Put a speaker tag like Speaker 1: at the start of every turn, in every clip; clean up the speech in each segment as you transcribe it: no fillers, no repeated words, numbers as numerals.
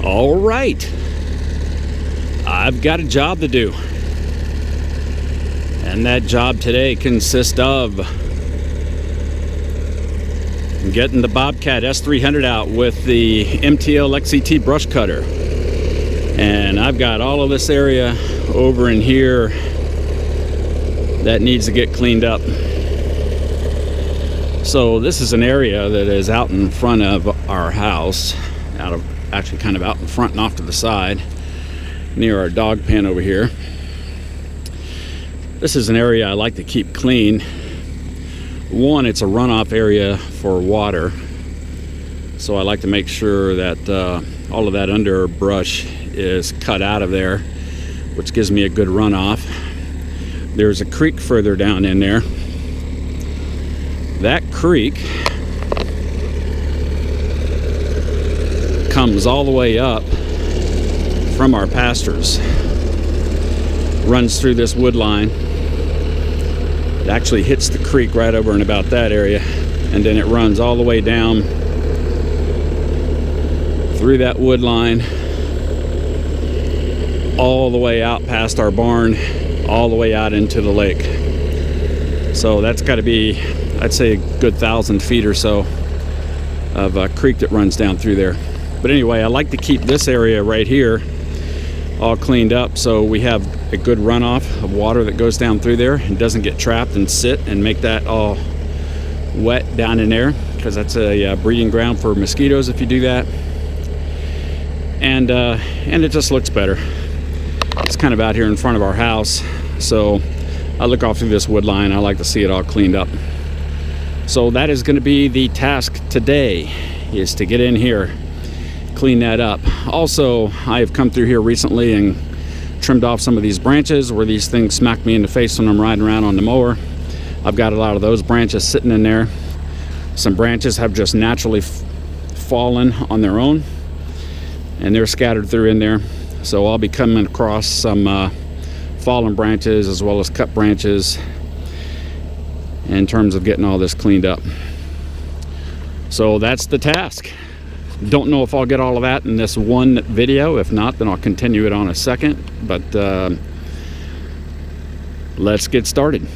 Speaker 1: All right, I've got a job to do, and that job today consists of getting the Bobcat S300 out with the MTL XCT Brushcutter. And I've got all of this area over in here that needs to get cleaned up. So this is an area that is out in front of our house, actually kind of out in front and off to the side near our dog pen over here. This is an area I like to keep clean. One, it's a runoff area for water, so I like to make sure that all of that underbrush is cut out of there, which gives me a good runoff. There's a creek further down in there. That creek comes all the way up from our pastures, runs through this wood line. It actually hits the creek right over in about that area, and then it runs all the way down through that wood line, all the way out past our barn, all the way out into the lake. So that's got to be, I'd say, a good 1,000 feet or so of a creek that runs down through there. But anyway, I like to keep this area right here all cleaned up so we have a good runoff of water that goes down through there and doesn't get trapped and sit and make that all wet down in there, because that's a breeding ground for mosquitoes if you do that. And it just looks better. It's kind of out here in front of our house, so I look off through this wood line. I like to see it all cleaned up. So that is going to be the task today, is to get in here, clean that up. Also, I have come through here recently and trimmed off some of these branches where these things smack me in the face when I'm riding around on the mower. I've got a lot of those branches sitting in there. Some branches have just naturally fallen on their own, and they're scattered through in there. So I'll be coming across some fallen branches as well as cut branches in terms of getting all this cleaned up. So that's the task. Don't know if I'll get all of that in this one video. If not, then I'll continue it on a second. But let's get started.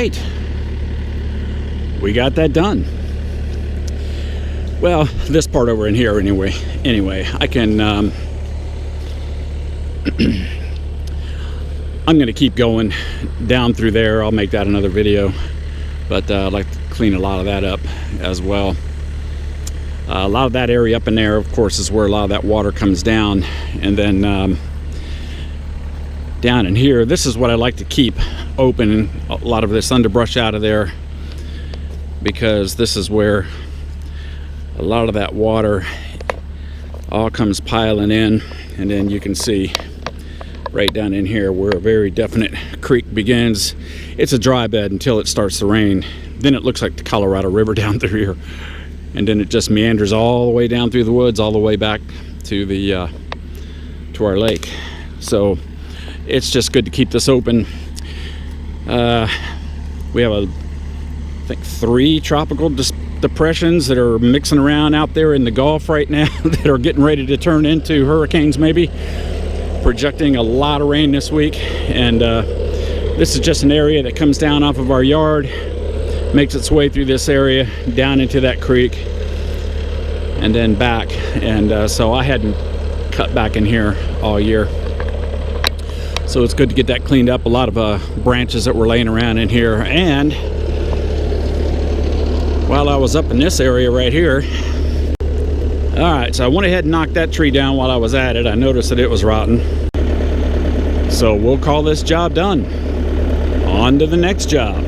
Speaker 1: right, we got that done. Well, this part over in here anyway, I can I'm going to keep going down through there. I'll make that another video, but I'd like to clean a lot of that up as well. A lot of that area up in there, of course, is where a lot of that water comes down. And then down in here, this is what I like to keep open, a lot of this underbrush out of there, because this is where a lot of that water all comes piling in. And then you can see right down in here where a very definite creek begins. It's a dry bed until it starts to rain. Then it looks like the Colorado River down through here, and then it just meanders all the way down through the woods, all the way back to the to our lake. So it's just good to keep this open. We have I think 3 tropical depressions that are mixing around out there in the Gulf right now that are getting ready to turn into hurricanes, maybe. Projecting a lot of rain this week, and this is just an area that comes down off of our yard, makes its way through this area down into that creek, and then back. And so I hadn't cut back in here all year, so it's good to get that cleaned up. A lot of branches that were laying around in here. And while I was up in this area right here, all right, so I went ahead and knocked that tree down while I was at it. I noticed that it was rotten. So we'll call this job done. On to the next job.